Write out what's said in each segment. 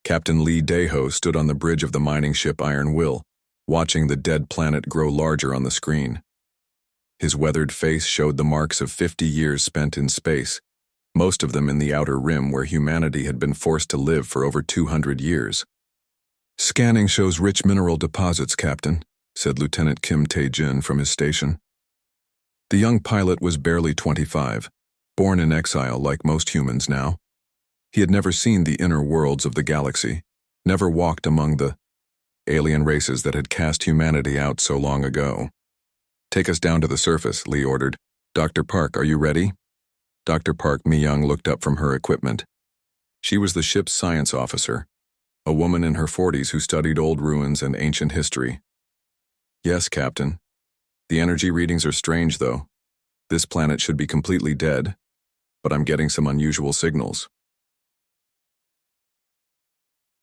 Captain Lee Daho stood on the bridge of the mining ship Iron Will, watching the dead planet grow larger on the screen. His weathered face showed the marks of 50 years spent in space, most of them in the outer rim where humanity had been forced to live for over 200 years. "Scanning shows rich mineral deposits, Captain," said Lieutenant Kim Tae-jin from his station. The young pilot was barely 25, born in exile like most humans now. He had never seen the inner worlds of the galaxy, never walked among the alien races that had cast humanity out so long ago. "Take us down to the surface," Lee ordered. "Dr. Park, are you ready?" Dr. Park Mi-young looked up from her equipment. She was the ship's science officer, a woman in her 40s who studied old ruins and ancient history. "Yes, Captain. The energy readings are strange, though. This planet should be completely dead, but I'm getting some unusual signals."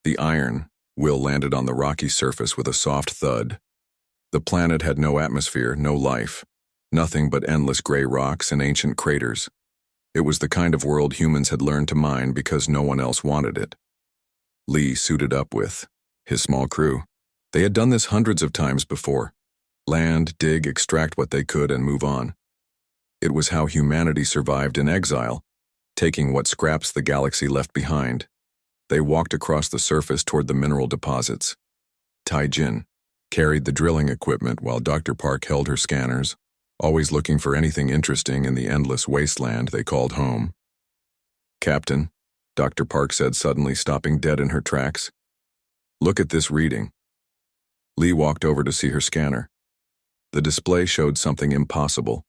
The Iron Will landed on the rocky surface with a soft thud. The planet had no atmosphere, no life, nothing but endless gray rocks and ancient craters. It was the kind of world humans had learned to mine because no one else wanted it. Lee suited up with his small crew. They had done this hundreds of times before. Land, dig, extract what they could, and move on. It was how humanity survived in exile, taking what scraps the galaxy left behind. They walked across the surface toward the mineral deposits. Tae-jin carried the drilling equipment while Dr. Park held her scanners, always looking for anything interesting in the endless wasteland they called home. "Captain," Dr. Park said, suddenly stopping dead in her tracks. "Look at this reading." Lee walked over to see her scanner. The display showed something impossible.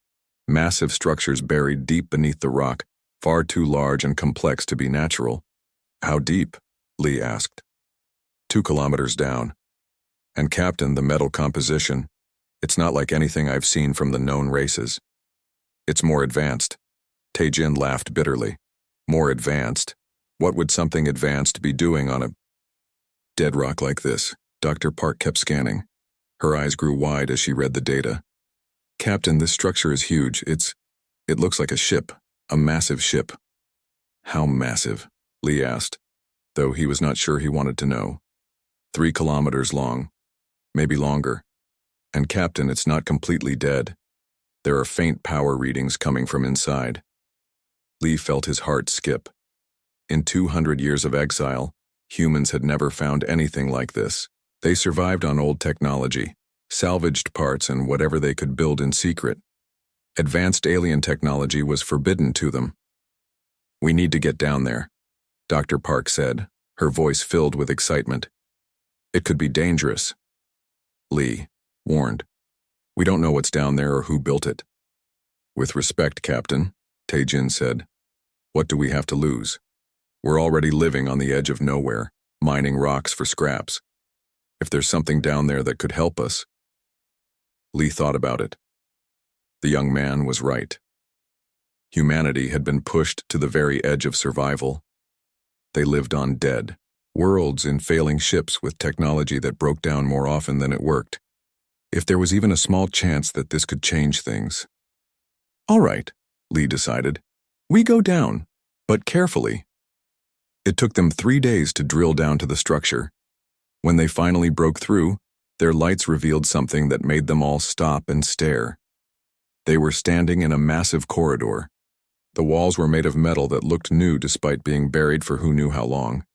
Massive structures buried deep beneath the rock, far too large and complex to be natural. "How deep?" Lee asked. 2 kilometers down. "And Captain, the metal composition, it's not like anything I've seen from the known races. It's more advanced." Tae-jin laughed bitterly. "More advanced? What would something advanced be doing on a dead rock like this?" Dr. Park kept scanning. Her eyes grew wide as she read the data. "Captain, this structure is huge. It looks like a ship, a massive ship." "How massive?" Lee asked, though he was not sure he wanted to know. 3 kilometers long, maybe longer. "And Captain, it's not completely dead. There are faint power readings coming from inside." Lee felt his heart skip. In 200 years of exile, humans had never found anything like this. They survived on old technology, salvaged parts and whatever they could build in secret. Advanced alien technology was forbidden to them. "We need to get down there," Dr. Park said, her voice filled with excitement. "It could be dangerous." Lee warned, "We don't know what's down there or who built it." "With respect, Captain," Tae-jin said, "what do we have to lose? We're already living on the edge of nowhere, mining rocks for scraps. If there's something down there that could help us." Lee thought about it. The young man was right. Humanity had been pushed to the very edge of survival. They lived on dead worlds in failing ships with technology that broke down more often than it worked. If there was even a small chance that this could change things. "All right," Lee decided. "We go down, but carefully." It took them 3 days to drill down to the structure. When they finally broke through, their lights revealed something that made them all stop and stare. They were standing in a massive corridor. The walls were made of metal that looked new despite being buried for who knew how long.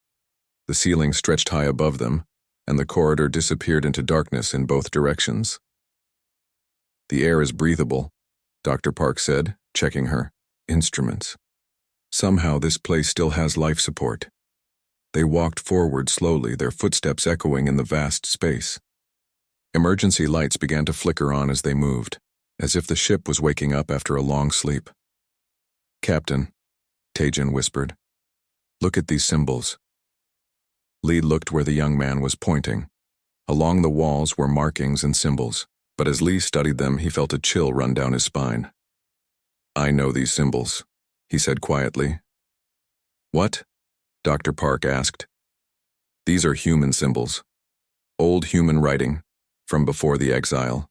The ceiling stretched high above them, and the corridor disappeared into darkness in both directions. "The air is breathable," Dr. Park said, checking her instruments. "Somehow this place still has life support." They walked forward slowly, their footsteps echoing in the vast space. Emergency lights began to flicker on as they moved, as if the ship was waking up after a long sleep. "Captain," Tae-jin whispered, "look at these symbols." Lee looked where the young man was pointing. Along the walls were markings and symbols, but as Lee studied them, he felt a chill run down his spine. "I know these symbols," he said quietly. "What?" Dr. Park asked. "These are human symbols. Old human writing, from before the exile.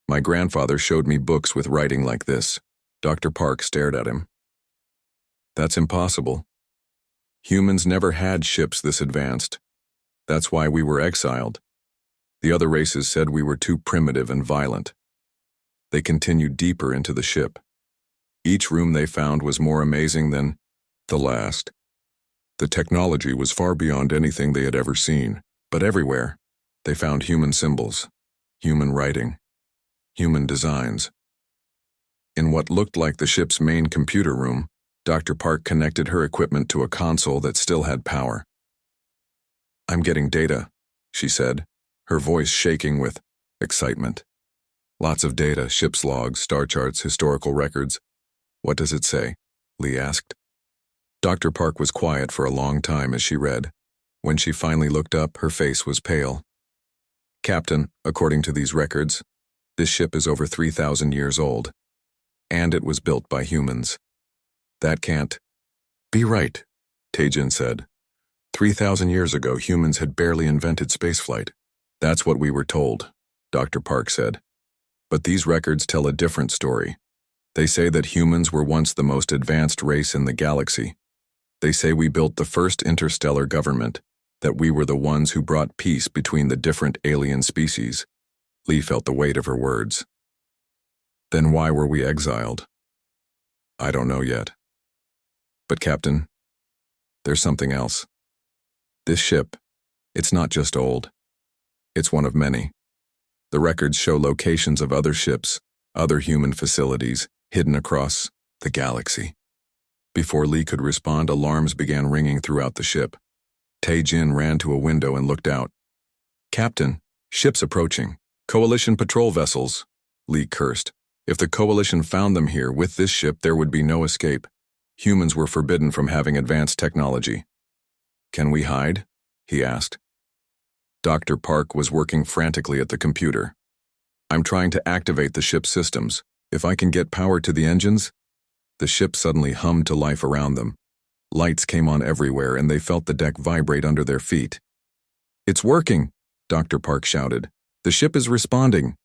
My grandfather showed me books with writing like this." Dr. Park stared at him. "That's impossible. Humans never had ships this advanced. That's why we were exiled. The other races said we were too primitive and violent. They continued deeper into the ship. Each room they found was more amazing than the last. The technology was far beyond anything they had ever seen, but everywhere, they found human symbols, human writing, human designs. In what looked like the ship's main computer room, Dr. Park connected her equipment to a console that still had power. "I'm getting data," she said, her voice shaking with excitement. "Lots of data, ship's logs, star charts, historical records." "What does it say?" Lee asked. Dr. Park was quiet for a long time as she read. When she finally looked up, her face was pale. "Captain, according to these records, this ship is over 3,000 years old, and it was built by humans. That can't be right," Taejin said. 3,000 years ago, humans had barely invented spaceflight. "That's what we were told," Dr. Park said. "But these records tell a different story. They say that humans were once the most advanced race in the galaxy. They say we built the first interstellar government, that we were the ones who brought peace between the different alien species." Lee felt the weight of her words. "Then why were we exiled?" "I don't know yet. But Captain, there's something else. This ship, it's not just old. It's one of many. The records show locations of other ships, other human facilities, hidden across the galaxy." Before Lee could respond, alarms began ringing throughout the ship. Taejin ran to a window and looked out. "Captain, ships approaching. Coalition patrol vessels," Lee cursed. "If the Coalition found them here with this ship, there would be no escape. Humans were forbidden from having advanced technology." "Can we hide?" he asked. Dr. Park was working frantically at the computer. "I'm trying to activate the ship's systems. If I can get power to the engines." The ship suddenly hummed to life around them. Lights came on everywhere, and they felt the deck vibrate under their feet. "It's working," Dr. Park shouted. "The ship is responding."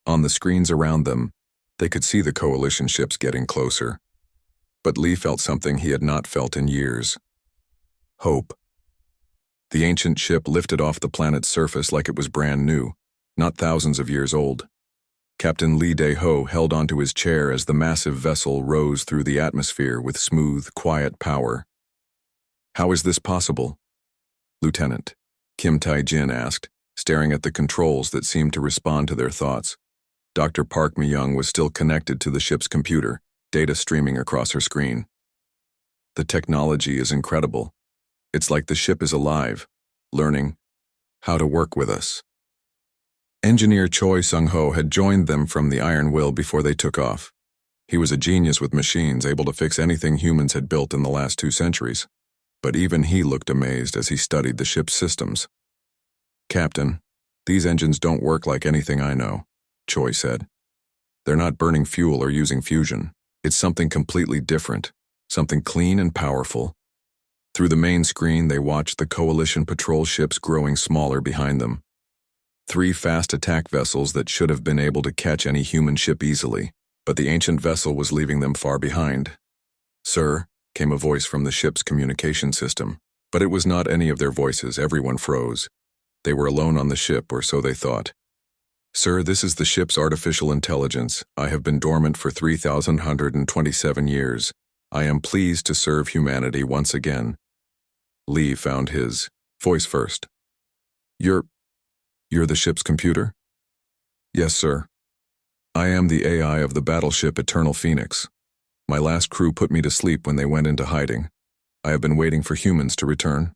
On the screens around them, they could see the Coalition ships getting closer. But Lee felt something he had not felt in years. Hope. The ancient ship lifted off the planet's surface like it was brand new, not thousands of years old. Captain Lee Dae-ho held onto his chair as the massive vessel rose through the atmosphere with smooth, quiet power. "How is this possible?" "Lieutenant," Kim Tae-jin asked, staring at the controls that seemed to respond to their thoughts. Dr. Park Mi-young was still connected to the ship's computer, data streaming across her screen. "The technology is incredible. It's like the ship is alive, learning how to work with us." Engineer Choi Sung-ho had joined them from the Iron Will before they took off. He was a genius with machines, able to fix anything humans had built in the last 2 centuries. But even he looked amazed as he studied the ship's systems. "Captain, these engines don't work like anything I know," Choi said. "They're not burning fuel or using fusion. It's something completely different, something clean and powerful." Through the main screen, they watched the Coalition patrol ships growing smaller behind them. 3 fast attack vessels that should have been able to catch any human ship easily, but the ancient vessel was leaving them far behind. "Sir," came a voice from the ship's communication system, but it was not any of their voices. Everyone froze. They were alone on the ship, or so they thought. "Sir, this is the ship's artificial intelligence. I have been dormant for 3,127 years. I am pleased to serve humanity once again." Lee found his voice first. You're the ship's computer?" "Yes, sir. I am the AI of the battleship Eternal Phoenix. My last crew put me to sleep when they went into hiding. I have been waiting for humans to return."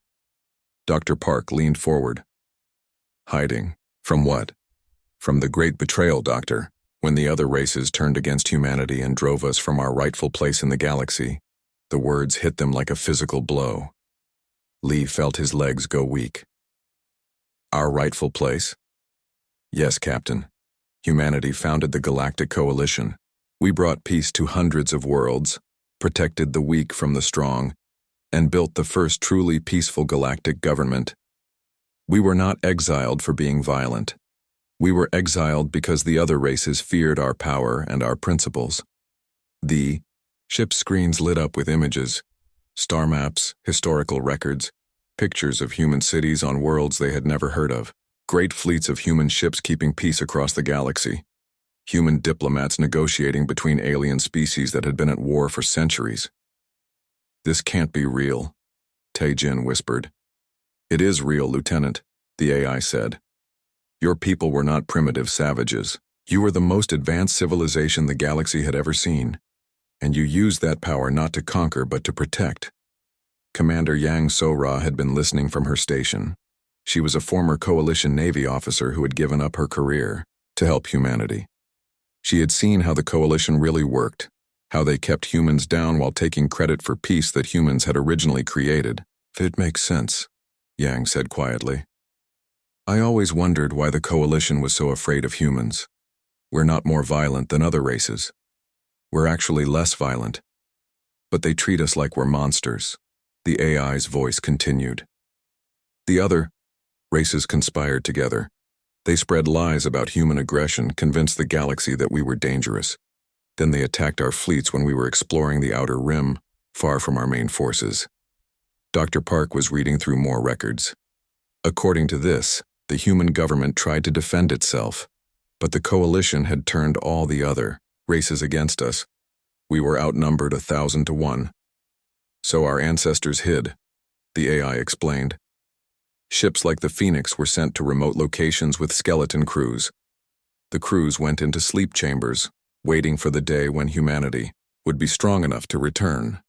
Dr. Park leaned forward. "Hiding? From what?" "From the great betrayal, Doctor, when the other races turned against humanity and drove us from our rightful place in the galaxy." The words hit them like a physical blow. Lee felt his legs go weak. "Our rightful place?" "Yes, Captain. Humanity founded the Galactic Coalition. We brought peace to hundreds of worlds, protected the weak from the strong, and built the first truly peaceful galactic government. We were not exiled for being violent. We were exiled because the other races feared our power and our principles." The ship's screens lit up with images. Star maps, historical records, pictures of human cities on worlds they had never heard of, great fleets of human ships keeping peace across the galaxy, human diplomats negotiating between alien species that had been at war for centuries. "This can't be real," Tae-Jin whispered. "It is real, Lieutenant," the AI said. "Your people were not primitive savages. You were the most advanced civilization the galaxy had ever seen, and you used that power not to conquer but to protect." Commander Yang So-ra had been listening from her station. She was a former Coalition Navy officer who had given up her career to help humanity. She had seen how the Coalition really worked, how they kept humans down while taking credit for peace that humans had originally created. "It makes sense," Yang said quietly. "I always wondered why the Coalition was so afraid of humans. We're not more violent than other races. We're actually less violent. But they treat us like we're monsters," the AI's voice continued. "The other races conspired together. They spread lies about human aggression, convinced the galaxy that we were dangerous. Then they attacked our fleets when we were exploring the outer rim, far from our main forces." Dr. Park was reading through more records. According to this, the human government tried to defend itself, but the Coalition had turned all the other races against us. We were outnumbered 1,000 to 1. So our ancestors hid, the AI explained. Ships like the Phoenix were sent to remote locations with skeleton crews. The crews went into sleep chambers, waiting for the day when humanity would be strong enough to return.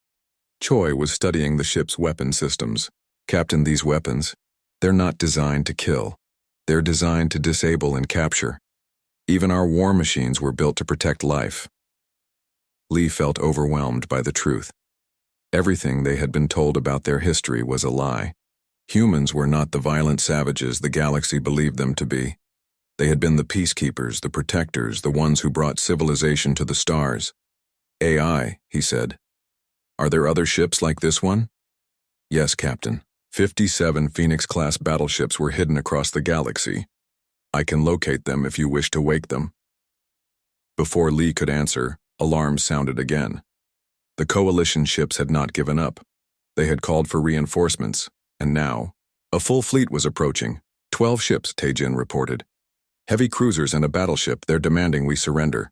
Choi was studying the ship's weapon systems. "Captain, these weapons, they're not designed to kill. They're designed to disable and capture. Even our war machines were built to protect life." Lee felt overwhelmed by the truth. Everything they had been told about their history was a lie. Humans were not the violent savages the galaxy believed them to be. They had been the peacekeepers, the protectors, the ones who brought civilization to the stars. "AI," he said. "Are there other ships like this one?" "Yes, Captain. 57 Phoenix-class battleships were hidden across the galaxy. I can locate them if you wish to wake them." Before Lee could answer, alarms sounded again. The Coalition ships had not given up. They had called for reinforcements, and now, a full fleet was approaching. 12 ships, Tae-Jin reported. "Heavy cruisers and a battleship, they're demanding we surrender."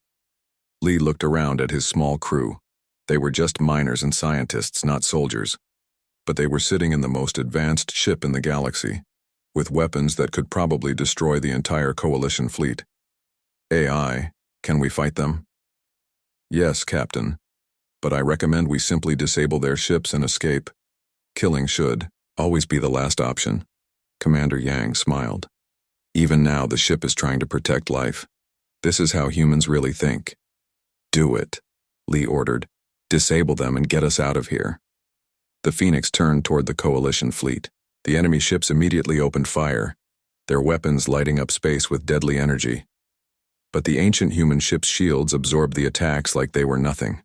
Lee looked around at his small crew. They were just miners and scientists, not soldiers. But they were sitting in the most advanced ship in the galaxy, with weapons that could probably destroy the entire Coalition fleet. "AI, can we fight them?" "Yes, Captain. But I recommend we simply disable their ships and escape. Killing should always be the last option." Commander Yang smiled. "Even now, the ship is trying to protect life. This is how humans really think." "Do it," Lee ordered. "Disable them and get us out of here." The Phoenix turned toward the Coalition fleet. The enemy ships immediately opened fire, their weapons lighting up space with deadly energy. But the ancient human ship's shields absorbed the attacks like they were nothing.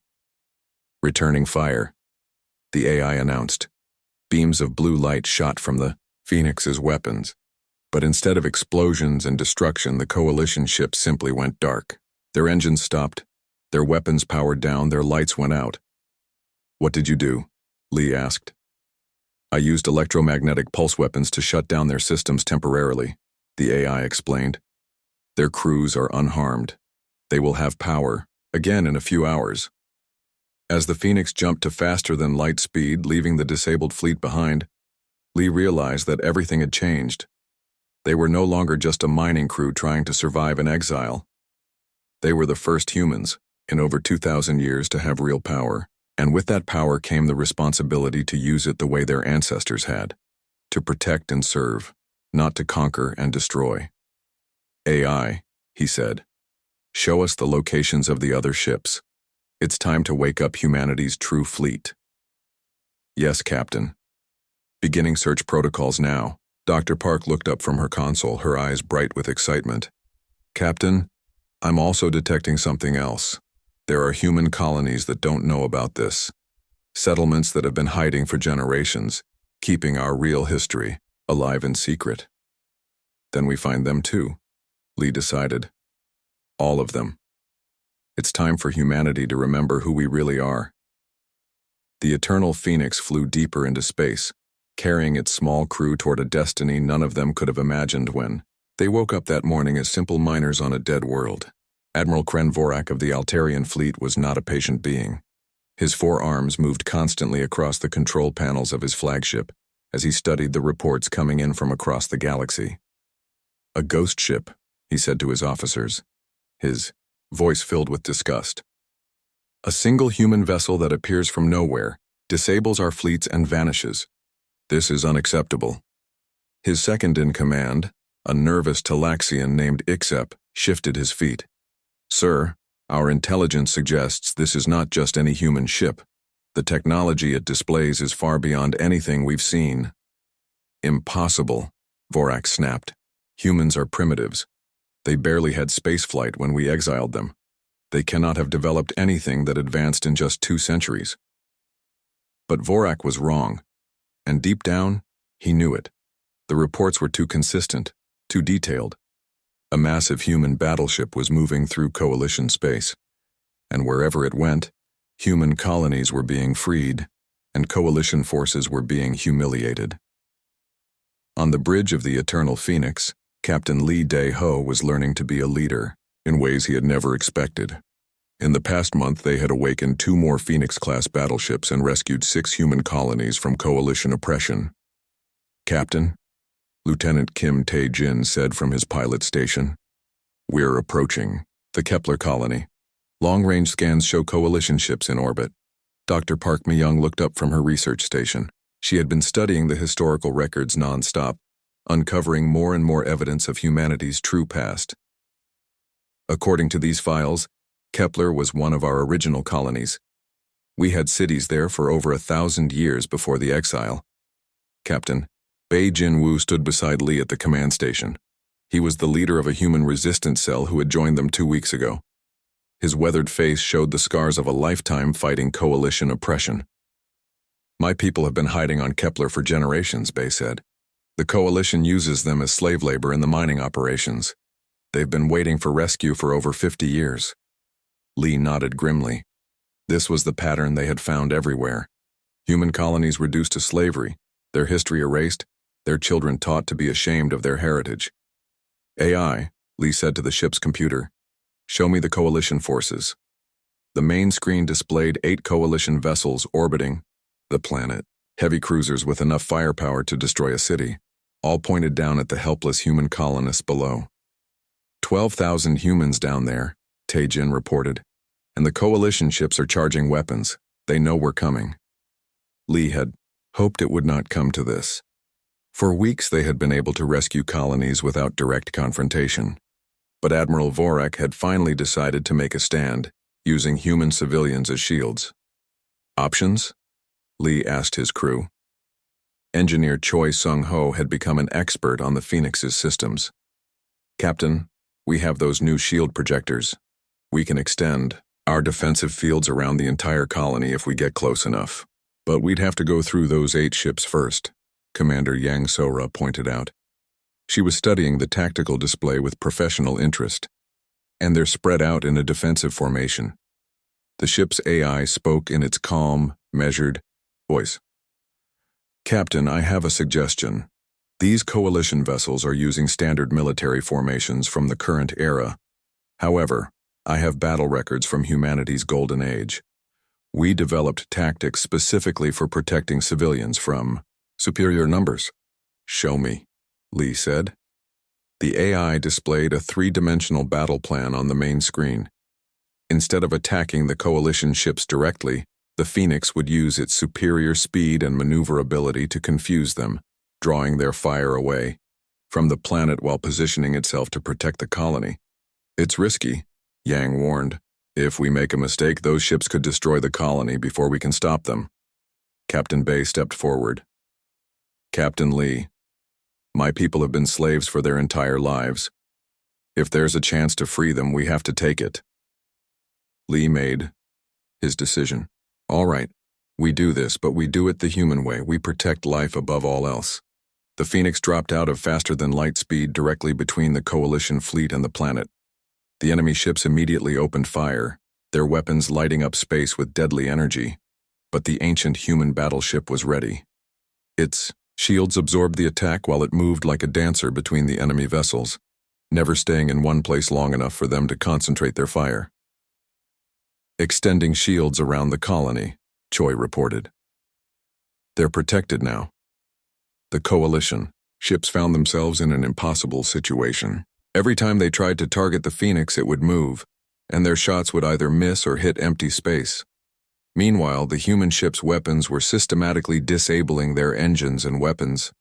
"Returning fire," the AI announced. Beams of blue light shot from the Phoenix's weapons. But instead of explosions and destruction, the Coalition ships simply went dark. Their engines stopped, their weapons powered down, their lights went out. "What did you do?" Lee asked. "I used electromagnetic pulse weapons to shut down their systems temporarily," the AI explained. "Their crews are unharmed. They will have power, again in a few hours." As the Phoenix jumped to faster than light speed, leaving the disabled fleet behind, Lee realized that everything had changed. They were no longer just a mining crew trying to survive in exile. They were the first humans, in over 2,000 years, to have real power. And with that power came the responsibility to use it the way their ancestors had, to protect and serve, not to conquer and destroy. "AI," he said, "show us the locations of the other ships. It's time to wake up humanity's true fleet." "Yes, Captain. Beginning search protocols now." Dr. Park looked up from her console, her eyes bright with excitement. "Captain, I'm also detecting something else. There are human colonies that don't know about this. Settlements that have been hiding for generations, keeping our real history alive in secret." "Then we find them too," Lee decided. "All of them. It's time for humanity to remember who we really are." The Eternal Phoenix flew deeper into space, carrying its small crew toward a destiny none of them could have imagined when they woke up that morning as simple miners on a dead world. Admiral Kren Vorak of the Altarian fleet was not a patient being. His 4 arms moved constantly across the control panels of his flagship as he studied the reports coming in from across the galaxy. "A ghost ship," he said to his officers, his voice filled with disgust. "A single human vessel that appears from nowhere, disables our fleets and vanishes. This is unacceptable." His second in command, a nervous Talaxian named Ixep, shifted his feet. "Sir, our intelligence suggests this is not just any human ship. The technology it displays is far beyond anything we've seen." "Impossible," Vorak snapped. "Humans are primitives. They barely had spaceflight when we exiled them. They cannot have developed anything that advanced in just 2 centuries. But Vorak was wrong, and deep down, he knew it. The reports were too consistent, too detailed. A massive human battleship was moving through Coalition space, and wherever it went, human colonies were being freed, and Coalition forces were being humiliated. On the bridge of the Eternal Phoenix, Captain Lee Dae-ho was learning to be a leader in ways he had never expected. In the past month, they had awakened 2 more Phoenix-class battleships and rescued 6 human colonies from Coalition oppression. "Captain," Lieutenant Kim Tae-jin said from his pilot station, "We're approaching the Kepler colony. Long-range scans show Coalition ships in orbit." Dr. Park Mi-young looked up from her research station. She had been studying the historical records non-stop, uncovering more and more evidence of humanity's true past. "According to these files, Kepler was one of our original colonies. We had cities there for over 1,000 years before the Exile." Captain Bei Jin-woo stood beside Lee at the command station. He was the leader of a human resistance cell who had joined them 2 weeks ago. His weathered face showed the scars of a lifetime fighting Coalition oppression. "My people have been hiding on Kepler for generations," Bei said. "The Coalition uses them as slave labor in the mining operations. They've been waiting for rescue for over 50 years. Lee nodded grimly. This was the pattern they had found everywhere. Human colonies reduced to slavery, their history erased, their children taught to be ashamed of their heritage. "AI," Lee said to the ship's computer, "show me the Coalition forces." The main screen displayed 8 Coalition vessels orbiting the planet, heavy cruisers with enough firepower to destroy a city, all pointed down at the helpless human colonists below. 12,000 humans down there, Tae-jin reported, and the Coalition ships are charging weapons. They know we're coming. Lee had hoped it would not come to this. For weeks they had been able to rescue colonies without direct confrontation. But Admiral Vorak had finally decided to make a stand, using human civilians as shields. "Options?" Lee asked his crew. Engineer Choi Sung-ho had become an expert on the Phoenix's systems. "Captain, we have those new shield projectors. We can extend our defensive fields around the entire colony if we get close enough. But we'd have to go through those 8 ships first," Commander Yang So-ra pointed out. She was studying the tactical display with professional interest, and they're spread out in a defensive formation. The ship's AI spoke in its calm, measured voice. "Captain, I have a suggestion. These Coalition vessels are using standard military formations from the current era. However, I have battle records from humanity's golden age. We developed tactics specifically for protecting civilians from superior numbers." "Show me," Lee said. The AI displayed a 3-dimensional battle plan on the main screen. Instead of attacking the Coalition ships directly, the Phoenix would use its superior speed and maneuverability to confuse them, drawing their fire away from the planet while positioning itself to protect the colony. "It's risky," Yang warned. "If we make a mistake, those ships could destroy the colony before we can stop them." Captain Bei stepped forward. "Captain Lee, my people have been slaves for their entire lives. If there's a chance to free them, we have to take it." Lee made his decision. "All right, we do this, but we do it the human way. We protect life above all else." The Phoenix dropped out of faster-than-light speed directly between the Coalition fleet and the planet. The enemy ships immediately opened fire, their weapons lighting up space with deadly energy. But the ancient human battleship was ready. Its shields absorbed the attack while it moved like a dancer between the enemy vessels, never staying in one place long enough for them to concentrate their fire. Extending shields around the colony, Choi reported. They're protected now. The coalition ships found themselves in an impossible situation. Every time they tried to target the Phoenix, it would move, and their shots would either miss or hit empty space. Meanwhile, the human ship's weapons were systematically disabling their engines and weapons.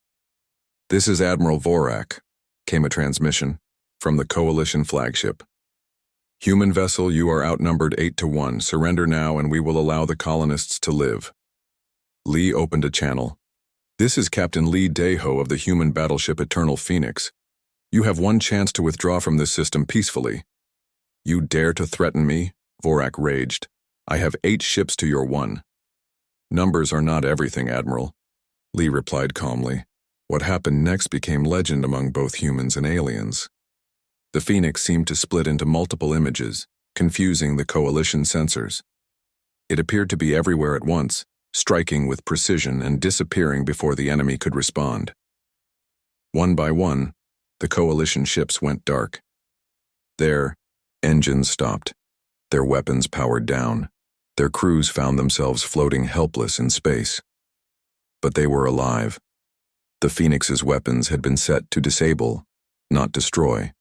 "This is Admiral Vorak," came a transmission from the coalition flagship. "Human vessel, you are outnumbered 8-1. Surrender now and we will allow the colonists to live." Lee opened a channel. "This is Captain Lee Daeho of the human battleship Eternal Phoenix. You have one chance to withdraw from this system peacefully." "You dare to threaten me?" Vorak raged. "I have 8 ships to your 1. "Numbers are not everything, Admiral," Lee replied calmly. What happened next became legend among both humans and aliens. The Phoenix seemed to split into multiple images, confusing the coalition sensors. It appeared to be everywhere at once, striking with precision and disappearing before the enemy could respond. One by one, the coalition ships went dark. Their engines stopped. Their weapons powered down. Their crews found themselves floating helpless in space. But they were alive. The Phoenix's weapons had been set to disable, not destroy.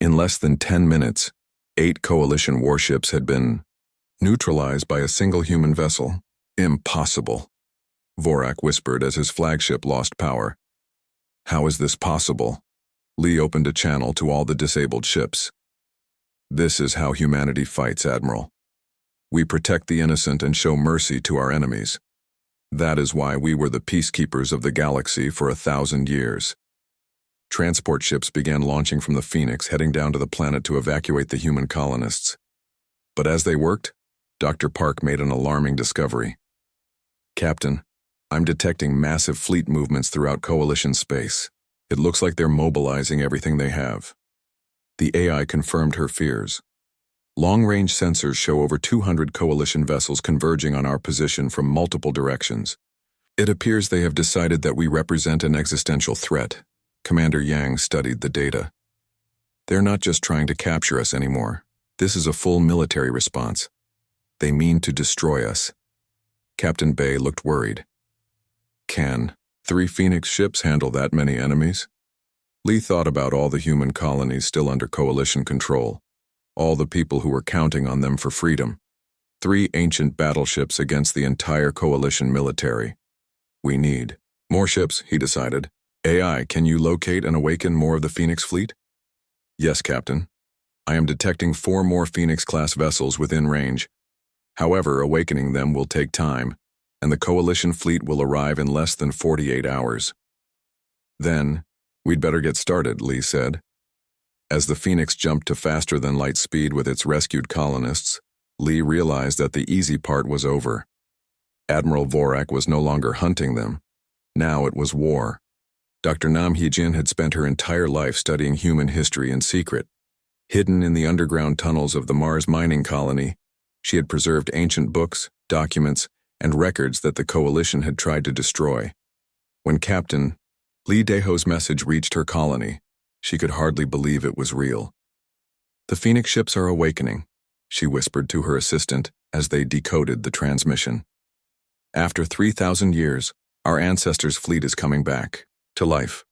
In less than 10 minutes, 8 coalition warships had been neutralized by a single human vessel. "Impossible," Vorak whispered as his flagship lost power. "How is this possible?" Lee opened a channel to all the disabled ships. "This is how humanity fights, Admiral. We protect the innocent and show mercy to our enemies. That is why we were the peacekeepers of the galaxy for 1,000 years." Transport ships began launching from the Phoenix, heading down to the planet to evacuate the human colonists. But as they worked, Dr. Park made an alarming discovery. "Captain, I'm detecting massive fleet movements throughout Coalition space. It looks like they're mobilizing everything they have." The AI confirmed her fears. Long-range sensors show over 200 Coalition vessels converging on our position from multiple directions. "It appears they have decided that we represent an existential threat." Commander Yang studied the data. "They're not just trying to capture us anymore. This is a full military response. They mean to destroy us." Captain Bay looked worried. "Can 3 Phoenix ships handle that many enemies?" Lee thought about all the human colonies still under Coalition control, all the people who were counting on them for freedom. 3 ancient battleships against the entire Coalition military. "We need more ships," he decided. "AI, can you locate and awaken more of the Phoenix fleet?" "Yes, Captain. I am detecting 4 more Phoenix-class vessels within range. However, awakening them will take time, and the Coalition fleet will arrive in less than 48 hours. "Then, we'd better get started," Lee said. As the Phoenix jumped to faster-than-light speed with its rescued colonists, Lee realized that the easy part was over. Admiral Vorak was no longer hunting them. Now it was war. Dr. Nam Hee-jin had spent her entire life studying human history in secret. Hidden in the underground tunnels of the Mars mining colony, she had preserved ancient books, documents, and records that the Coalition had tried to destroy. When Captain Lee Daeho's message reached her colony, she could hardly believe it was real. "The Phoenix ships are awakening," she whispered to her assistant as they decoded the transmission. "After 3,000 years, our ancestors' fleet is coming back to life."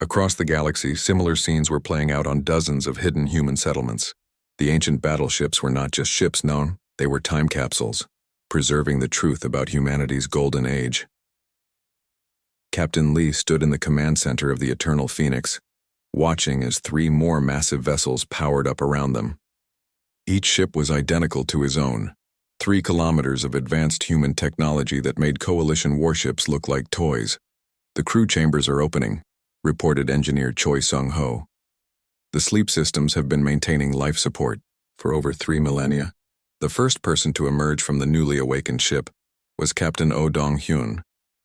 Across the galaxy, similar scenes were playing out on dozens of hidden human settlements. The ancient battleships were not just ships known, they were time capsules, preserving the truth about humanity's golden age. Captain Lee stood in the command center of the Eternal Phoenix, watching as 3 more massive vessels powered up around them. Each ship was identical to his own, 3 kilometers of advanced human technology that made Coalition warships look like toys. "The crew chambers are opening," reported engineer Choi Sung-ho. "The sleep systems have been maintaining life support for over 3 millennia." The first person to emerge from the newly awakened ship was Captain Oh Dong-hyun,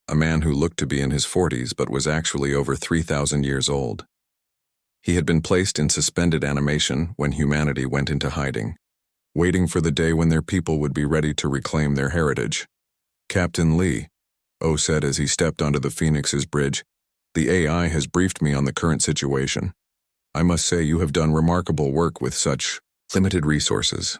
a man who looked to be in his 40s but was actually over 3,000 years old. He had been placed in suspended animation when humanity went into hiding. waiting for the day when their people would be ready to reclaim their heritage. Captain Lee, O said as he stepped onto the Phoenix's bridge, the AI has briefed me on the current situation. I must say you have done remarkable work with such limited resources.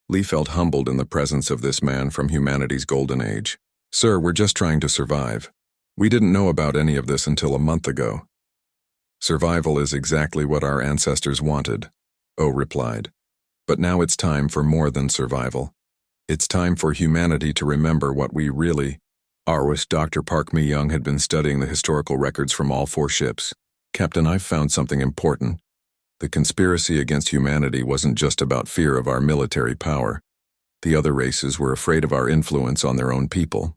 Lee felt humbled in the presence of this man from humanity's golden age. Sir, we're just trying to survive. We didn't know about any of this until a month ago. Survival is exactly what our ancestors wanted, O replied. But now it's time for more than survival. It's time for humanity to remember what we really are. Dr. Park Mi-young had been studying the historical records from all 4 ships. Captain, I've found something important. The conspiracy against humanity wasn't just about fear of our military power. The other races were afraid of our influence on their own people.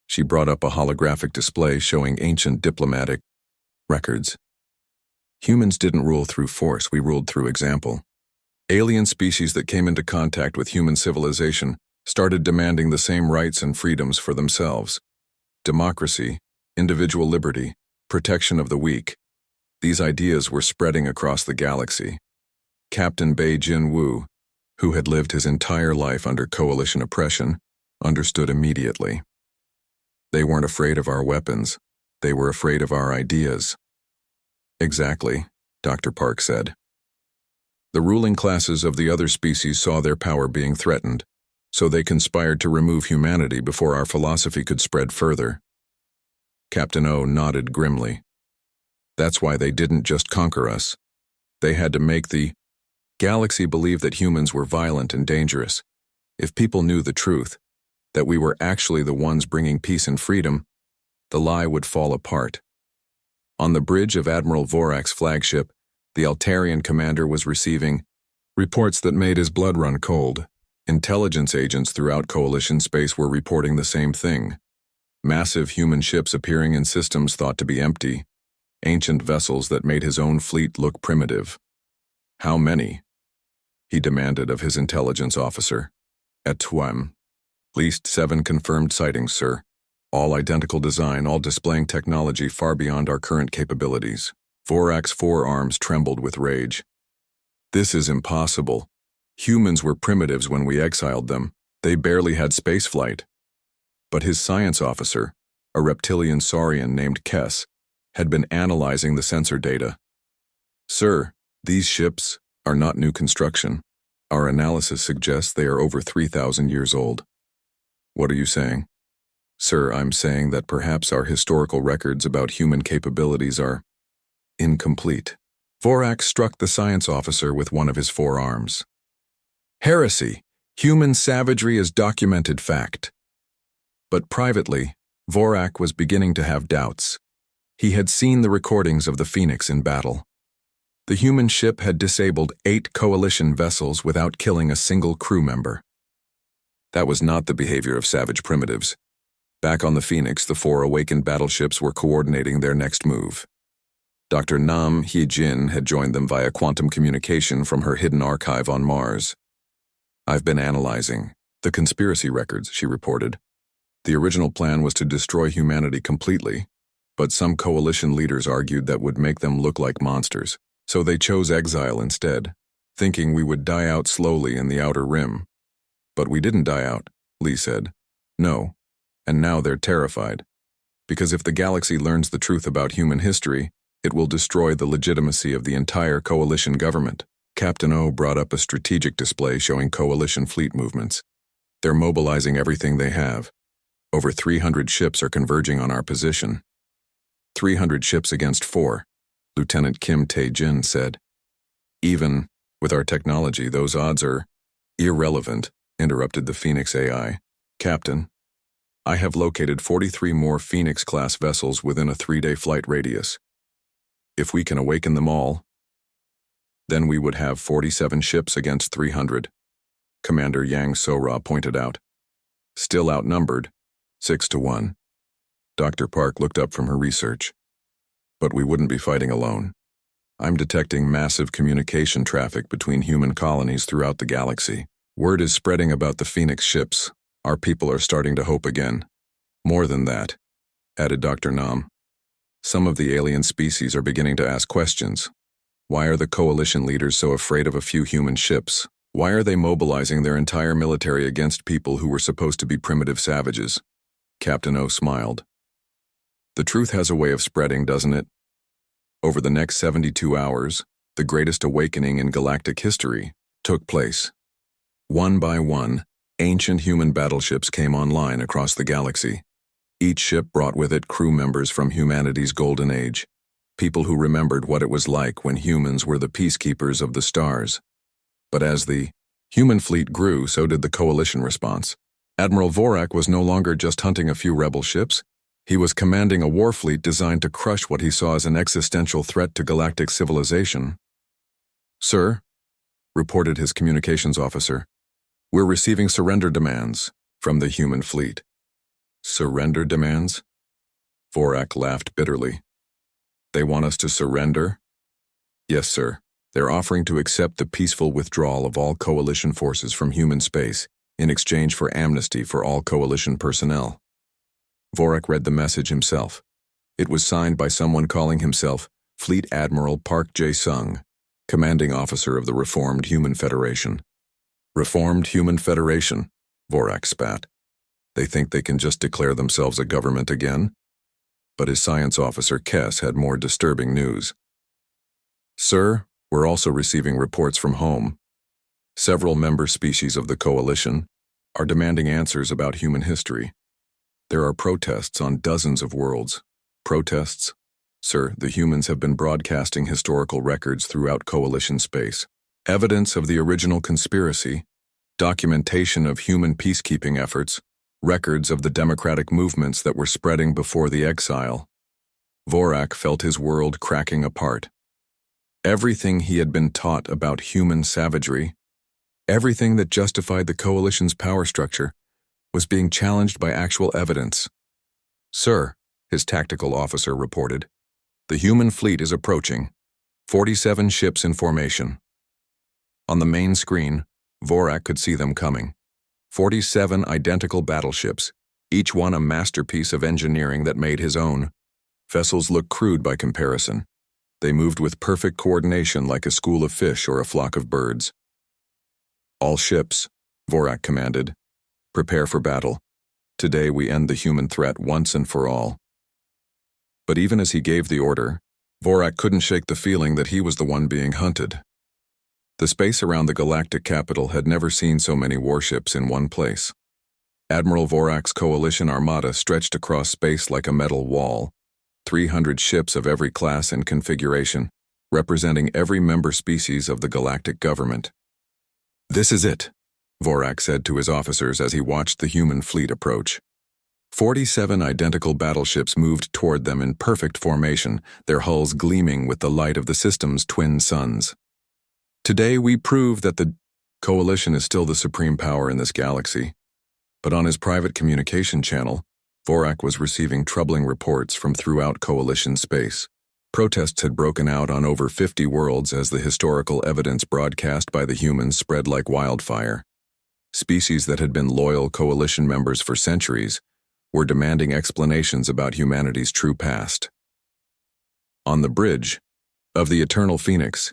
She brought up a holographic display showing ancient diplomatic records. Humans didn't rule through force, we ruled through example. Alien species that came into contact with human civilization started demanding the same rights and freedoms for themselves. Democracy, individual liberty, protection of the weak. These ideas were spreading across the galaxy. Captain Bei Jin-woo, who had lived his entire life under coalition oppression, understood immediately. They weren't afraid of our weapons, they were afraid of our ideas. Exactly, Dr. Park said. The ruling classes of the other species saw their power being threatened, so they conspired to remove humanity before our philosophy could spread further. Captain O nodded grimly. That's why they didn't just conquer us. They had to make the galaxy believe that humans were violent and dangerous. If people knew the truth, that we were actually the ones bringing peace and freedom, the lie would fall apart. On the bridge of Admiral Vorak's flagship, the Altarian commander was receiving reports that made his blood run cold. Intelligence agents throughout Coalition space were reporting the same thing. Massive human ships appearing in systems thought to be empty. Ancient vessels that made his own fleet look primitive. How many? He demanded of his intelligence officer. At Twem. Least 7 confirmed sightings, sir. All identical design, all displaying technology far beyond our current capabilities. Vorak's forearms trembled with rage. This is impossible. Humans were primitives when we exiled them. They barely had spaceflight. But his science officer, a reptilian saurian named Kess, had been analyzing the sensor data. Sir, these ships are not new construction. Our analysis suggests they are over 3,000 years old. What are you saying? Sir, I'm saying that perhaps our historical records about human capabilities are incomplete. Vorak struck the science officer with one of his forearms. Heresy! Human savagery is documented fact. But privately, Vorak was beginning to have doubts. He had seen the recordings of the Phoenix in battle. The human ship had disabled 8 coalition vessels without killing a single crew member. That was not the behavior of savage primitives. Back on the Phoenix, the 4 awakened battleships were coordinating their next move. Dr. Nam Hee-jin had joined them via quantum communication from her hidden archive on Mars. I've been analyzing the conspiracy records, she reported. The original plan was to destroy humanity completely, but some coalition leaders argued that would make them look like monsters, so they chose Exile instead, thinking we would die out slowly in the outer rim. But we didn't die out, Lee said. No, and now they're terrified. Because if the galaxy learns the truth about human history, it will destroy the legitimacy of the entire coalition government. Captain O brought up a strategic display showing coalition fleet movements. They're mobilizing everything they have. Over 300 ships are converging on our position. 300 ships against 4, Lieutenant Kim Tae-jin said. Even with our technology, those odds are irrelevant, interrupted the Phoenix AI. Captain, I have located 43 more Phoenix-class vessels within a 3-day flight radius. If we can awaken them all, then we would have 47 ships against 300, Commander Yang So-ra pointed out. Still outnumbered, 6-1. Dr. Park looked up from her research. But we wouldn't be fighting alone. I'm detecting massive communication traffic between human colonies throughout the galaxy. Word is spreading about the Phoenix ships. Our people are starting to hope again. More than that, added Dr. Nam. Some of the alien species are beginning to ask questions. Why are the coalition leaders so afraid of a few human ships? Why are they mobilizing their entire military against people who were supposed to be primitive savages? Captain O smiled. The truth has a way of spreading, doesn't it? Over the next 72 hours, the greatest awakening in galactic history took place. One by one, ancient human battleships came online across the galaxy. Each ship brought with it crew members from humanity's golden age, people who remembered what it was like when humans were the peacekeepers of the stars. But as the human fleet grew, so did the coalition response. Admiral Vorak was no longer just hunting a few rebel ships. He was commanding a war fleet designed to crush what he saw as an existential threat to galactic civilization. "Sir," reported his communications officer, "we're receiving surrender demands from the human fleet." "Surrender demands?" Vorak laughed bitterly. "They want us to surrender?" "Yes, sir. They're offering to accept the peaceful withdrawal of all coalition forces from human space in exchange for amnesty for all coalition personnel." Vorak read the message himself. It was signed by someone calling himself Fleet Admiral Park Jae-sung, commanding officer of the Reformed Human Federation. Reformed Human Federation? Vorak spat. They think they can just declare themselves a government again? But his science officer Kess had more disturbing news. "Sir, we're also receiving reports from home. Several member species of the coalition are demanding answers about human history. There are protests on dozens of worlds." "Protests?" "Sir, the humans have been broadcasting historical records throughout coalition space. Evidence of the original conspiracy, documentation of human peacekeeping efforts, records of the democratic movements that were spreading before the exile." Vorak felt his world cracking apart. Everything he had been taught about human savagery, everything that justified the coalition's power structure, was being challenged by actual evidence. "Sir," his tactical officer reported, "the human fleet is approaching. 47 ships in formation." On the main screen, Vorak could see them coming. 47 identical battleships, each one a masterpiece of engineering that made his own. Vessels looked crude by comparison. They moved with perfect coordination like a school of fish or a flock of birds. "All ships," Vorak commanded, "prepare for battle. Today we end the human threat once and for all." But even as he gave the order, Vorak couldn't shake the feeling that he was the one being hunted. The space around the galactic capital had never seen so many warships in one place. Admiral Vorak's coalition armada stretched across space like a metal wall, 300 ships of every class and configuration, representing every member species of the galactic government. "This is it," Vorak said to his officers as he watched the human fleet approach. 47 identical battleships moved toward them in perfect formation, their hulls gleaming with the light of the system's twin suns. "Today we prove that the coalition is still the supreme power in this galaxy." But on his private communication channel, Vorak was receiving troubling reports from throughout coalition space. Protests had broken out on over 50 worlds as the historical evidence broadcast by the humans spread like wildfire. Species that had been loyal coalition members for centuries were demanding explanations about humanity's true past. On the bridge of the Eternal Phoenix,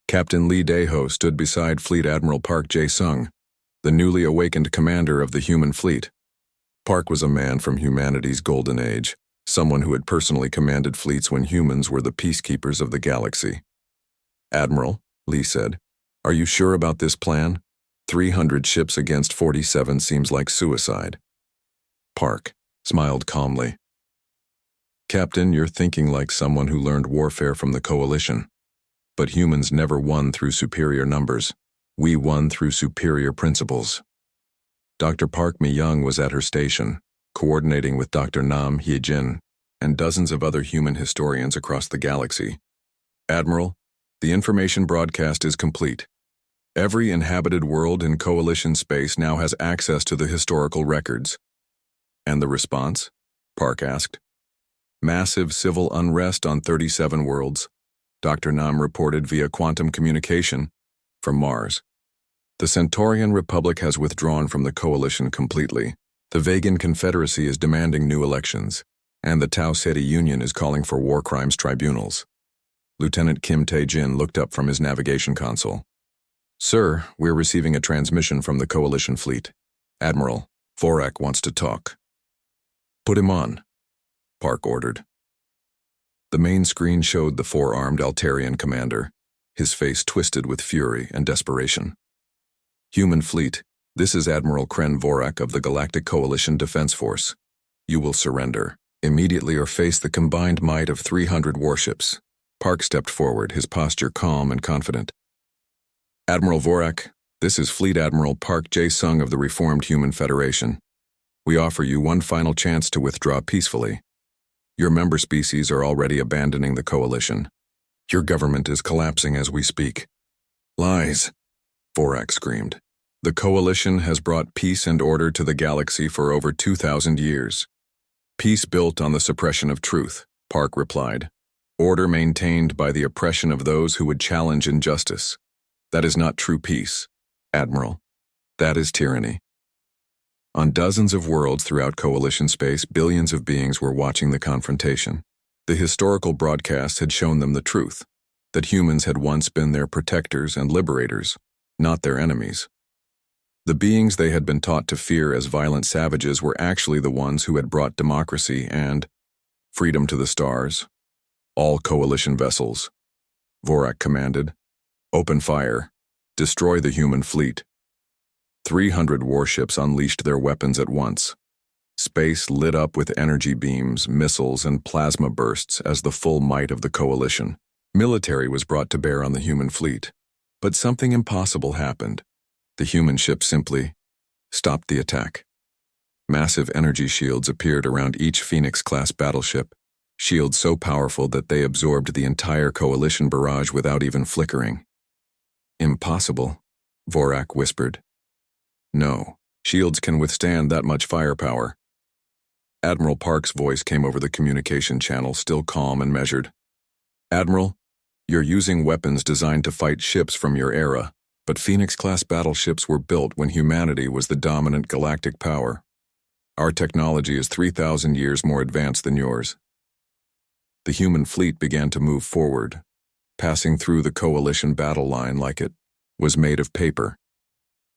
Captain Lee Daeho stood beside Fleet Admiral Park Jae-sung, the newly awakened commander of the human fleet. Park was a man from humanity's golden age, someone who had personally commanded fleets when humans were the peacekeepers of the galaxy. "Admiral," Lee said, "are you sure about this plan? 300 ships against 47 seems like suicide." Park smiled calmly. "Captain, you're thinking like someone who learned warfare from the coalition. But humans never won through superior numbers. We won through superior principles." Dr. Park Mi-young was at her station, coordinating with Dr. Nam Hye-jin and dozens of other human historians across the galaxy. "Admiral, the information broadcast is complete. Every inhabited world in coalition space now has access to the historical records." "And the response?" Park asked. "Massive civil unrest on 37 worlds," Dr. Nam reported via quantum communication from Mars. "The Centaurian Republic has withdrawn from the coalition completely. The Vegan Confederacy is demanding new elections, and the Tau Ceti Union is calling for war crimes tribunals." Lieutenant Kim Tae-jin looked up from his navigation console. Sir, we're receiving a transmission from the Coalition fleet. Admiral, Vorak wants to talk. Put him on, Park ordered. The main screen showed the four-armed Altarian commander, his face twisted with fury and desperation. Human fleet, this is Admiral Kren Vorak of the Galactic Coalition Defense Force. You will surrender immediately or face the combined might of 300 warships. Park stepped forward, his posture calm and confident. Admiral Vorak, this is Fleet Admiral Park Jae-sung of the Reformed Human Federation. We offer you one final chance to withdraw peacefully. Your member species are already abandoning the Coalition. Your government is collapsing as we speak. Lies, Vorak screamed. The Coalition has brought peace and order to the galaxy for over 2,000 years. Peace built on the suppression of truth, Park replied. Order maintained by the oppression of those who would challenge injustice. That is not true peace, Admiral. That is tyranny. On dozens of worlds throughout Coalition space, billions of beings were watching the confrontation. The historical broadcasts had shown them the truth, that humans had once been their protectors and liberators, not their enemies. The beings they had been taught to fear as violent savages were actually the ones who had brought democracy and freedom to the stars. All Coalition vessels, Vorak commanded. Open fire. Destroy the human fleet. 300 warships unleashed their weapons at once. Space lit up with energy beams, missiles, and plasma bursts as the full might of the Coalition. Military was brought to bear on the human fleet. But something impossible happened. The human ship simply stopped the attack. Massive energy shields appeared around each Phoenix-class battleship, shields so powerful that they absorbed the entire Coalition barrage without even flickering. Impossible, Vorak whispered. No, shields can withstand that much firepower. Admiral Park's voice came over the communication channel, still calm and measured. Admiral, you're using weapons designed to fight ships from your era, but Phoenix-class battleships were built when humanity was the dominant galactic power. Our technology is 3,000 years more advanced than yours. The human fleet began to move forward, passing through the Coalition battle line like it was made of paper.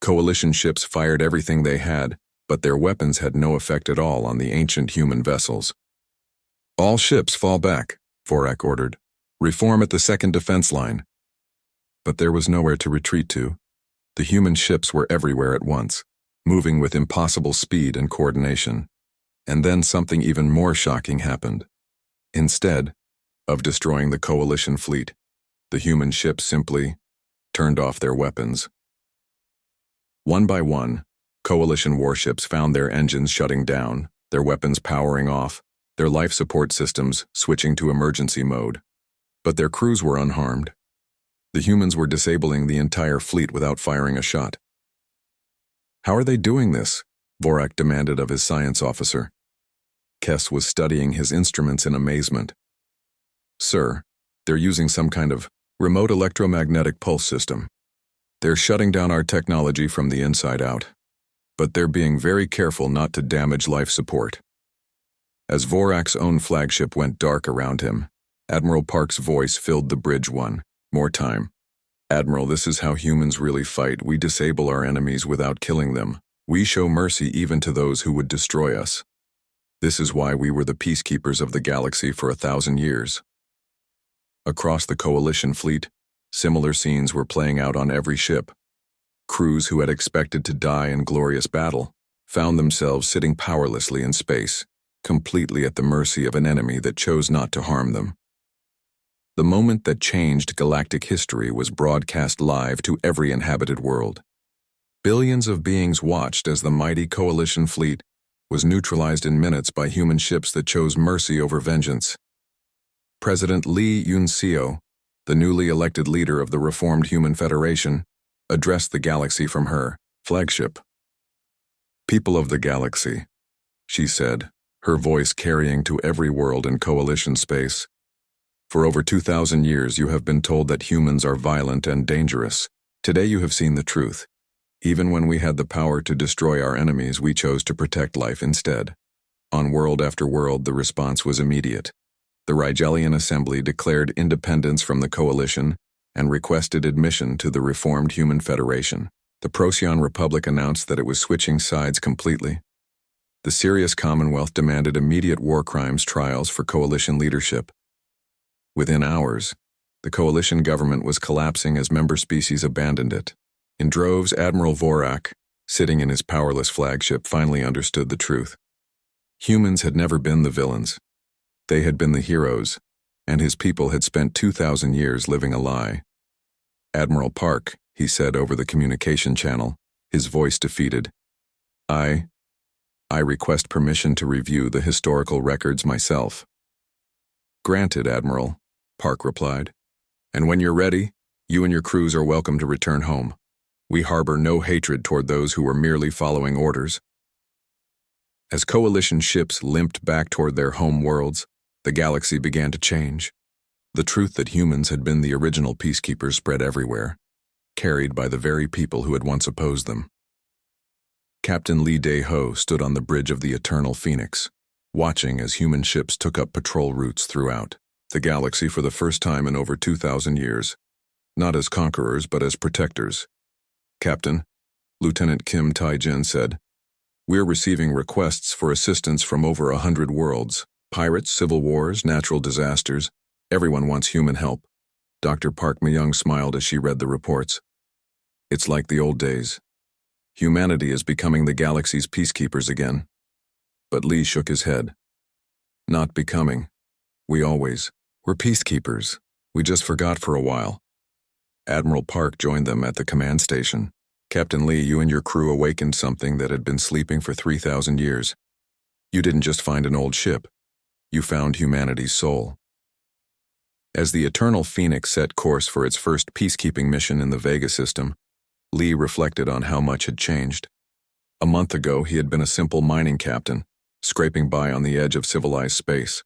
Coalition ships fired everything they had, but their weapons had no effect at all on the ancient human vessels. All ships fall back, Vorak ordered. Reform at the second defense line. But there was nowhere to retreat to. The human ships were everywhere at once, moving with impossible speed and coordination. And then something even more shocking happened. Instead of destroying the Coalition fleet, the human ships simply turned off their weapons. One by one, Coalition warships found their engines shutting down, their weapons powering off, their life support systems switching to emergency mode. But their crews were unharmed. The humans were disabling the entire fleet without firing a shot. How are they doing this? Vorak demanded of his science officer. Kess was studying his instruments in amazement. Sir, they're using some kind of remote electromagnetic pulse system. They're shutting down our technology from the inside out. But they're being very careful not to damage life support. As Vorak's own flagship went dark around him, Admiral Park's voice filled the bridge one more time. Admiral, this is how humans really fight. We disable our enemies without killing them. We show mercy even to those who would destroy us. This is why we were the peacekeepers of the galaxy for 1,000 years. Across the Coalition fleet, similar scenes were playing out on every ship. Crews who had expected to die in glorious battle found themselves sitting powerlessly in space, completely at the mercy of an enemy that chose not to harm them. The moment that changed galactic history was broadcast live to every inhabited world. Billions of beings watched as the mighty Coalition fleet was neutralized in minutes by human ships that chose mercy over vengeance. President Lee Yun-seo, the newly elected leader of the Reformed Human Federation, addressed the galaxy from her flagship. People of the galaxy, she said, her voice carrying to every world in Coalition space. For over 2,000 years you have been told that humans are violent and dangerous. Today you have seen the truth. Even when we had the power to destroy our enemies, we chose to protect life instead. On world after world, the response was immediate. The Rigelian Assembly declared independence from the Coalition, and requested admission to the reformed Human Federation. The Procyon Republic announced that it was switching sides completely. The Sirius Commonwealth demanded immediate war crimes trials for coalition leadership. Within hours, the coalition government was collapsing as member species abandoned it. In droves, Admiral Vorak, sitting in his powerless flagship, finally understood the truth. Humans had never been the villains. They had been the heroes, and his people had spent 2,000 years living a lie. "Admiral Park," he said over the communication channel, his voice defeated. I request permission to review the historical records myself." "Granted, Admiral," Park replied. "And when you're ready, you and your crews are welcome to return home. We harbor no hatred toward those who were merely following orders." As coalition ships limped back toward their home worlds, the galaxy began to change. The truth that humans had been the original peacekeepers spread everywhere, carried by the very people who had once opposed them. Captain Lee Dae-ho stood on the bridge of the Eternal Phoenix, watching as human ships took up patrol routes throughout the galaxy for the first time in over 2,000 years, not as conquerors but as protectors. "Captain," Lieutenant Kim Tai-jin said, "we're receiving requests for assistance from over 100 worlds. Pirates, civil wars, natural disasters. Everyone wants human help." Dr. Park Myung smiled as she read the reports. "It's like the old days. Humanity is becoming the galaxy's peacekeepers again." But Lee shook his head. "Not becoming. We're peacekeepers. We just forgot for a while." Admiral Park joined them at the command station. "Captain Lee, you and your crew awakened something that had been sleeping for 3,000 years. You didn't just find an old ship. You found humanity's soul." As the Eternal Phoenix set course for its first peacekeeping mission in the Vega system, Lee reflected on how much had changed. A month ago, he had been a simple mining captain, scraping by on the edge of civilized space.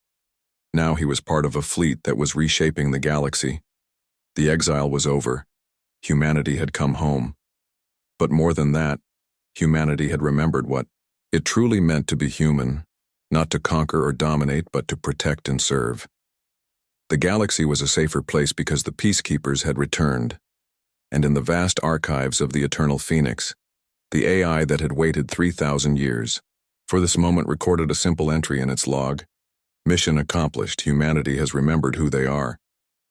Now he was part of a fleet that was reshaping the galaxy. The exile was over. Humanity had come home. But more than that, humanity had remembered what it truly meant to be human, not to conquer or dominate, but to protect and serve. The galaxy was a safer place because the peacekeepers had returned. And in the vast archives of the Eternal Phoenix, the AI that had waited 3,000 years for this moment recorded a simple entry in its log. "Mission accomplished. Humanity has remembered who they are."